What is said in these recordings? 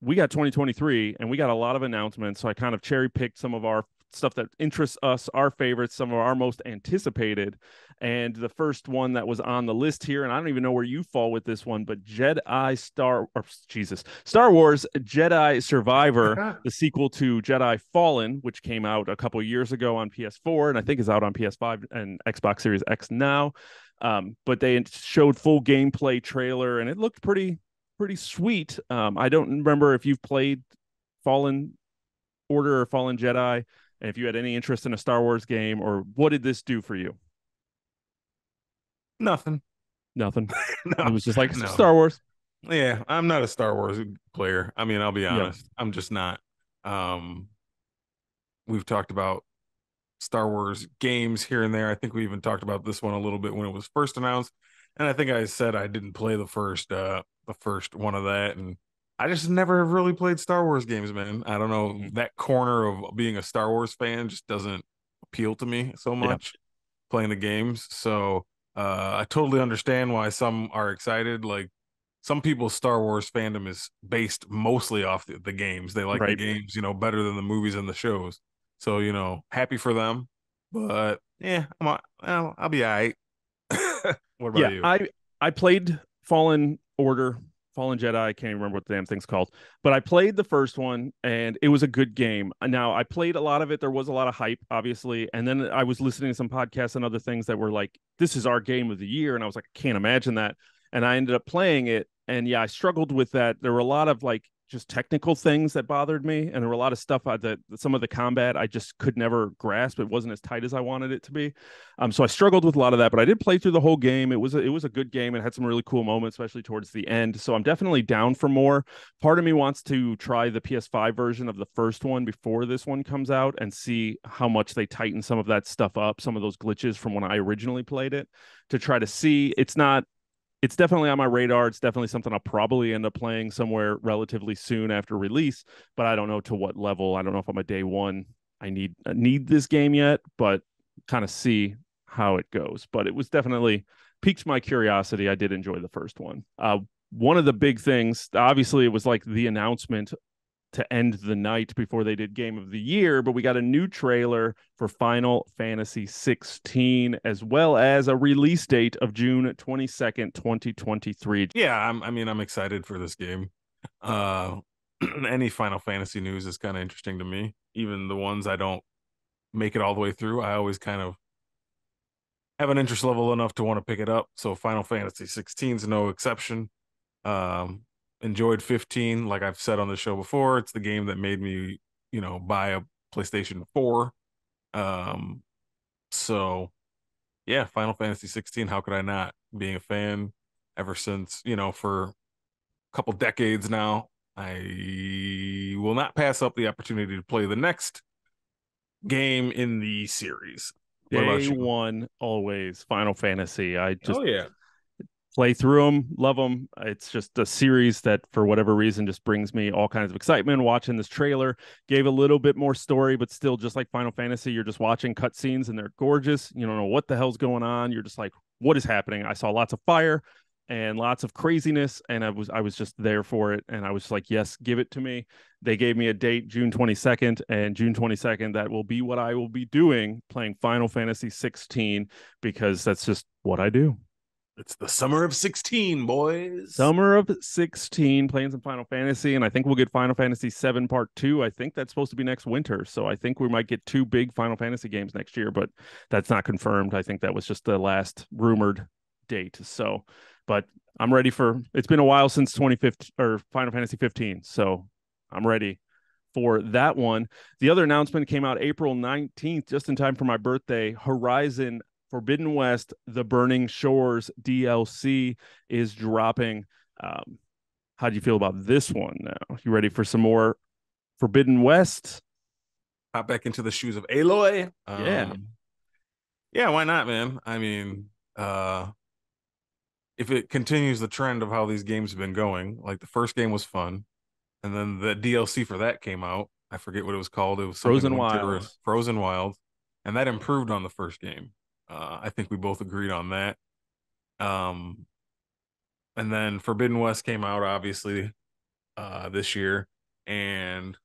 we got 2023 and we got a lot of announcements. So I kind of cherry picked some of our stuff that interests us, our favorites, some of our most anticipated. And the first one that was on the list here, and I don't even know where you fall with this one, but Star Wars Jedi Survivor, the sequel to Jedi Fallen, which came out a couple years ago on PS4 and I think is out on PS5 and Xbox Series X now. But they showed full gameplay trailer and it looked pretty sweet. I don't remember if you've played Fallen Order or Fallen Jedi, and if you had any interest in a Star Wars game, or what did this do for you? Nothing. Nothing. It No, was just like no. Star Wars. Yeah, I'm not a Star Wars player. I mean, I'll be Yep. honest. I'm just not. Um, we've talked about Star Wars games here and there. I think we even talked about this one a little bit when it was first announced. And I think I said I didn't play the first one of that. And I just never really played Star Wars games, man. I don't know. Mm-hmm. That corner of being a Star Wars fan just doesn't appeal to me so Yeah. much playing the games. So I totally understand why some are excited. Like some people's Star Wars fandom is based mostly off the games. They like the Right. games, better than the movies and the shows. So, happy for them. But yeah, I'll be all right. What about Yeah. you? I played Fallen Order, Fallen Jedi. I can't even remember what the damn thing's called, but I played the first one and it was a good game. Now I played a lot of it. There was a lot of hype, obviously, and then I was listening to some podcasts and other things that were like, "This is our game of the year," and I was like, "I can't imagine that." And I ended up playing it, and yeah, I struggled with that. There were a lot of like just technical things that bothered me, and there were a lot of stuff that some of the combat I just could never grasp. It wasn't as tight as I wanted it to be. So I struggled with a lot of that, but I did play through the whole game. It was a good game. It had some really cool moments, especially towards the end. So I'm definitely down for more. Part of me wants to try the PS5 version of the first one before this one comes out and see how much they tighten some of that stuff up, some of those glitches from when I originally played it, to try to see. It's definitely on my radar. It's definitely something I'll probably end up playing somewhere relatively soon after release, but I don't know to what level. I don't know if I'm a day one. I need this game yet, but kind of see how it goes. But it was definitely piqued my curiosity. I did enjoy the first one. One of the big things, obviously, it was like the announcement to end the night before they did Game of the Year, but we got a new trailer for Final Fantasy 16, as well as a release date of June 22nd, 2023. Yeah, I'm excited for this game. Uh any Final Fantasy news is kind of interesting to me. Even the ones I don't make it all the way through, I always kind of have an interest level enough to want to pick it up. So Final Fantasy 16 is no exception. Um, Enjoyed 15, like I've said on the show before. It's the game that made me, buy a PlayStation 4. Um, so yeah, Final Fantasy 16. How could I not? Being a fan ever since, for a couple decades now. I will not pass up the opportunity to play the next game in the series. What Day about you? one, always Final Fantasy. I just Oh yeah. play through them, love them. It's just a series that, for whatever reason, just brings me all kinds of excitement. Watching this trailer gave a little bit more story, but still, just like Final Fantasy, you're just watching cutscenes and they're gorgeous. You don't know what the hell's going on. You're just like, what is happening? I saw lots of fire and lots of craziness, and I was just there for it, and I was like, yes, give it to me. They gave me a date, June 22nd, and June 22nd, that will be what I will be doing, playing Final Fantasy 16, because that's just what I do. It's the summer of 16, boys. Summer of 16, playing some Final Fantasy, and I think we'll get Final Fantasy 7 Part 2. I think that's supposed to be next winter. So I think we might get two big Final Fantasy games next year, but that's not confirmed. I think that was just the last rumored date. So, but I'm ready for it's been a while since 2015 or Final Fantasy 15. So I'm ready for that one. The other announcement came out April 19th, just in time for my birthday. Horizon Forbidden West, The Burning Shores DLC is dropping. Um, how do you feel about this one now? You ready for some more Forbidden West? Hop back into the shoes of Aloy. Yeah. Yeah, why not, man? I mean, if it continues the trend of how these games have been going, like the first game was fun, and then the DLC for that came out. I forget what it was called. It was something Frozen Winter Wilds. Frozen Wild, and that improved on the first game. I think we both agreed on that. Um, and then Forbidden West came out obviously this year. and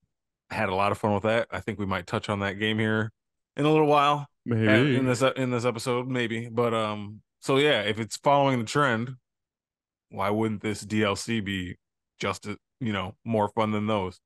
had a lot of fun with that. I think we might touch on that game here in a little while in Maybe. this episode, maybe. But so yeah, if it's following the trend, why wouldn't this DLC be just more fun than those?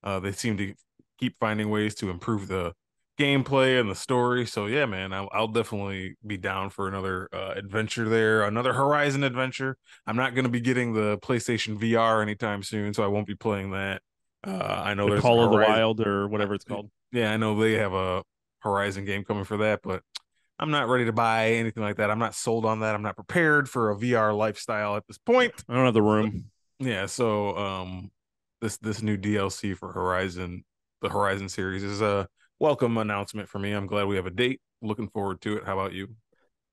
They seem to keep finding ways to improve the gameplay and the story. So yeah, man, I'll definitely be down for another adventure there, another Horizon adventure. I'm not going to be getting the PlayStation VR anytime soon, so I won't be playing that. I know The there's a Call of the Horizon. Wild or uh, whatever it's called. Yeah, I know they have a Horizon game coming for that, but I'm not ready to buy anything like that. I'm not sold on that. I'm not prepared for a VR lifestyle at this Yeah, point. I don't have the room. Yeah, so this new DLC for Horizon, the Horizon series is a welcome announcement for me. I'm glad we have a date. Looking forward to it. How about you?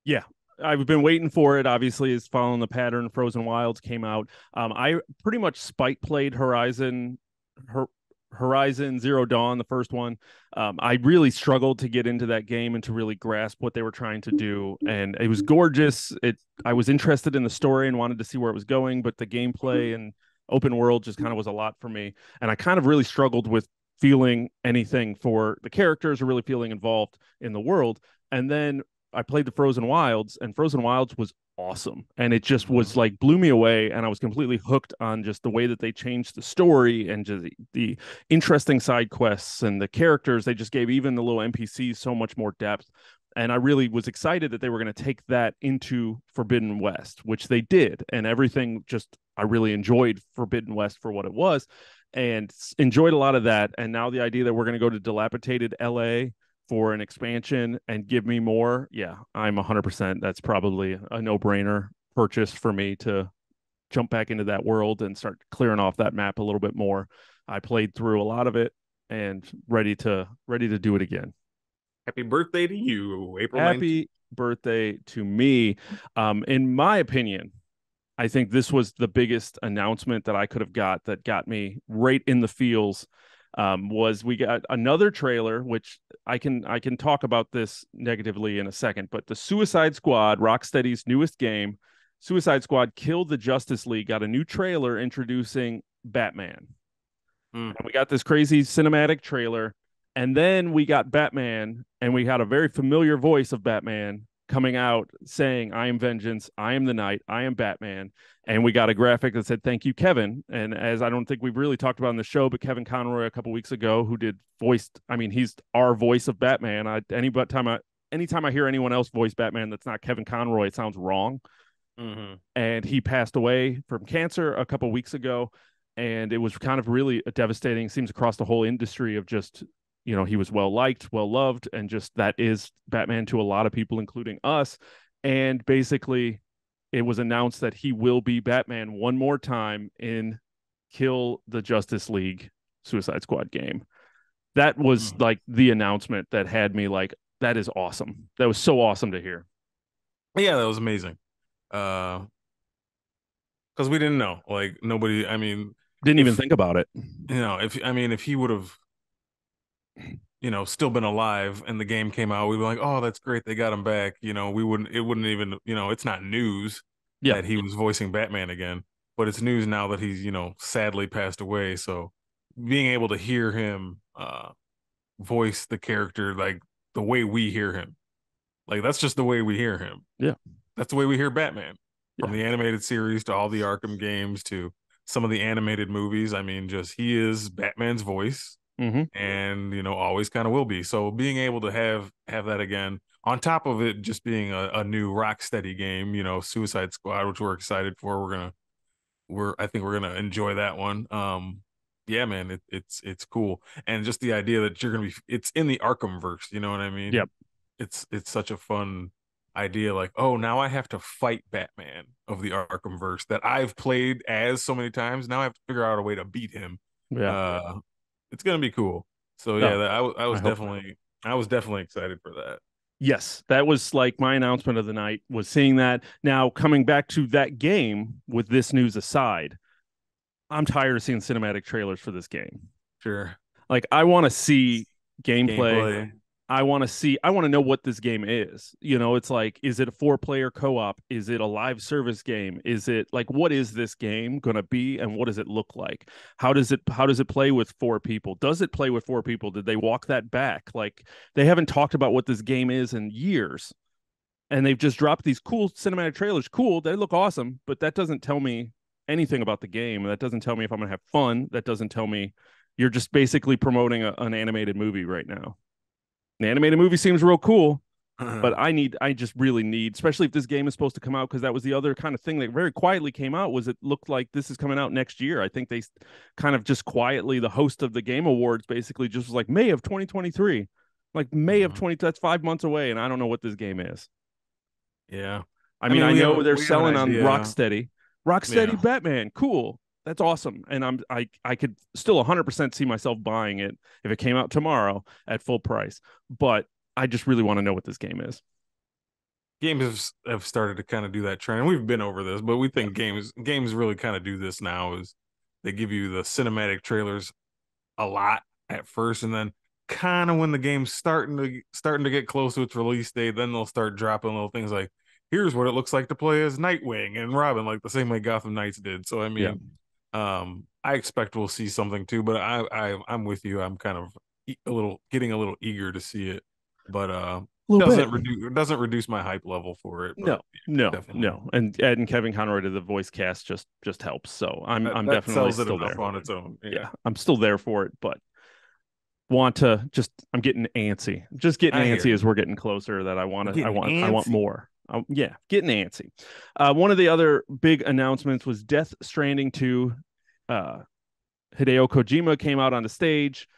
Yeah, I've been waiting for it. Obviously, it's following the pattern. Frozen Wilds came out. I pretty much spite played Horizon Zero Dawn, the first one. I really struggled to get into that game and to really grasp what they were trying to do. And it was gorgeous. I was interested in the story and wanted to see where it was going, but the gameplay and open world just kind of was a lot for me. And I kind of really struggled with feeling anything for the characters or really feeling involved in the world. And then I played the Frozen Wilds, and Frozen Wilds was awesome. And it just was Mhm. like blew me away. And I was completely hooked on just the way that they changed the story and just the interesting side quests and the characters. They just gave even the little NPCs so much more depth. And I really was excited that they were going to take that into Forbidden West, which they did. And everything just, I really enjoyed Forbidden West for what it was and enjoyed a lot of that. And now the idea that we're going to go to dilapidated LA for an expansion and give me more, yeah, I'm 100%. That's probably a no brainer purchase for me to jump back into that world and start clearing off that map a little bit more. I played through a lot of it and ready to do it again. Happy birthday to you, April 19th. Happy birthday to me. In my opinion, I think this was the biggest announcement that I could have that got me right in the feels. Was we got another trailer, which I can talk about this negatively in a second, but the Suicide Squad, Rocksteady's newest game, Suicide Squad killed the Justice League, got a new trailer introducing Batman. Mm. And we got this crazy cinematic trailer. And then we got Batman, and we had a very familiar voice of Batman coming out saying, I am vengeance, I am the night, I am Batman. And we got a graphic that said, Thank you, Kevin. And as I don't think we've really talked about in the show, but Kevin Conroy a couple weeks ago, who did voiced, I mean, he's our voice of Batman. Anytime I hear anyone else voice Batman that's not Kevin Conroy, it sounds wrong. Hmm. And he passed away from cancer a couple weeks ago. And it was kind of really a devastating, seems across the whole industry of just, he was well liked, well loved, and just that is Batman to a lot of people, including us. And basically, it was announced that he will be Batman one more time in Kill the Justice League Suicide Squad game. That was Hmm. like the announcement that had me like, that is awesome. That was so awesome to hear. Yeah, that was amazing. Uh, because we didn't know, like nobody. I mean, Didn't even if think about it. if he would have still been alive and the game came out, we'd be like, oh, that's great, they got him back. We wouldn't, it wouldn't even, it's not news Yeah. that he was voicing Batman again, but it's news now that he's, sadly passed away. So being able to hear him voice the character like the way we hear him, like that's just the way we hear him. Yeah. That's the way we hear Batman from Yeah. the animated series to all the Arkham games to some of the animated movies. I mean, just he is Batman's voice Mm-hmm. and always kind of will be. So being able to have that again on top of it just being a new Rocksteady game, Suicide Squad, which we're excited for. I think we're gonna enjoy that one. Yeah, man, it's cool, and just the idea that you're gonna be, it's in the Arkham verse. You know what I Yep. mean? It's such a fun idea. Like, oh, now I have to fight Batman of the Arkham verse that I've played as so many times. Now I have to figure out a way to beat him. Yeah. Uh, it's gonna be cool. So yeah, No, I hope. I was definitely excited for that. Yes, that was like my announcement of the night was seeing that. Now coming back to that game with this news aside, I'm tired of seeing cinematic trailers for this game. Sure. Like I want to see gameplay. Gameplay. I want to know what this game is. You know, it's like, is it a 4 player co-op? Is it a live service game? Is it like, what is this game going to be and what does it look like? How does it play with 4 people? Does it play with 4 people? Did they walk that back? Like, they haven't talked about what this game is in years. And they've just dropped these cool cinematic trailers. Cool, they look awesome, but that doesn't tell me anything about the game. That doesn't tell me if I'm going to have fun. That doesn't tell me. You're just basically promoting an animated movie right now. The animated movie seems real cool, but I just really need, especially if this game is supposed to come out, because that was the other kind of thing that very quietly came out, was it looked like this is coming out next year. I think they kind of just quietly, the host of the Game Awards basically just was like May of 2023, like May of 20, that's 5 months away, and I don't know what this game is. Yeah. I I mean, mean, I know they're we have an selling on idea. Rocksteady. Yeah. Rocksteady Batman, cool. That's awesome. And I could still 100% see myself buying it if it came out tomorrow at full price. But I just really want to know what this game is. Have started to kind of do that trend. We've been over this, but we Yeah. think games really kind of do this now is they give you the cinematic trailers a lot at first, and then kind of when the game's starting to get close to its release date, then they'll start dropping little things like, here's what it looks like to play as Nightwing and Robin, like the same way Gotham Knights did. So I Yeah. mean, I expect we'll see something too, but I'm with you. I'm kind of a little getting a little eager to see it, but A little bit. doesn't reduce my hype level for it, No, but no, definitely no. And Ed and Kevin Conroy to the voice cast just helps. So I'm that definitely sells it still enough there. on its own. Yeah, Yeah, I'm still there for it, but I'm getting antsy. Just getting I hear antsy you. as we're getting closer that You're getting I want antsy. more. Yeah, getting antsy. One of the other big announcements was Death Stranding 2. Uh, Hideo Kojima came out on the stage,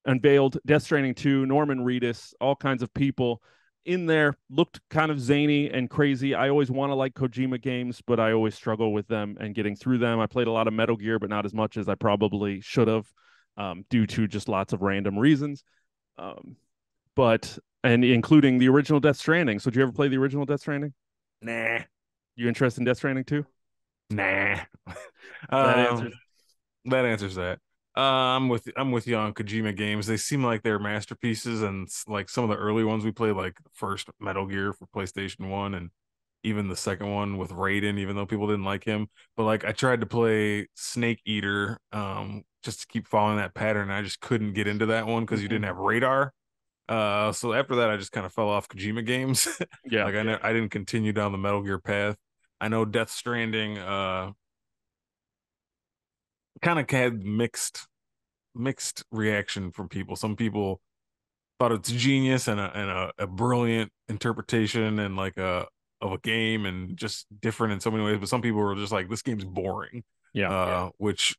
unveiled Death Stranding 2, Norman Reedus, all kinds of people in there, looked kind of zany and crazy. I always want to like Kojima games, but I always struggle with them and getting through them. I played a lot of Metal Gear, but not as much as I probably should have, due to just lots of random reasons. Um, but and including the original Death Stranding. So did you ever play the original Death Stranding? Nah, You interested in Death Stranding too? nah. That um, answers. that answers that. I'm with you on Kojima games. They seem like they're masterpieces, and like some of the early ones we played, like the first Metal Gear for PlayStation One, and even the second one with Raiden, even though people didn't like him. But like I tried to play Snake Eater, just to keep following that pattern. I just couldn't get into that one because you Mm-hmm. didn't have radar. So after that, I just kind of fell off Kojima games. Yeah. Like I didn't continue down the Metal Gear path. I know Death Stranding, kind of had mixed reaction from people. Some people thought it's genius and a brilliant interpretation and like a of a game and just different in so many ways. But some people were just like, this game's boring, Yeah. which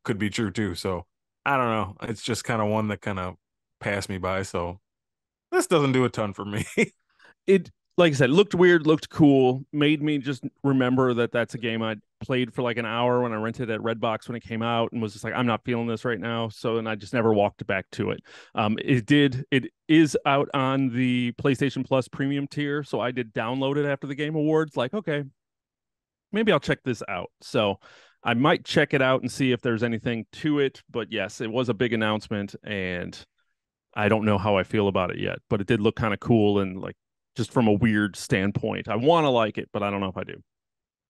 could be true too. So I don't know. It's just kind of one that kind of passed me by. So this doesn't do a ton for me. It, like I said, looked weird, looked cool, made me just remember that that's a game I played for like an hour when I rented at Redbox when it came out, and was just like, I'm not feeling this right now. So, and I just never walked back to it. It is out on the PlayStation Plus premium tier. So I did download it after the Game Awards. Like, okay, maybe I'll check this out. So I might check it out and see if there's anything to it. But yes, it was a big announcement, and I don't know how I feel about it yet, but it did look kind of cool and like just from a weird standpoint. I want to like it, but I don't know if I do.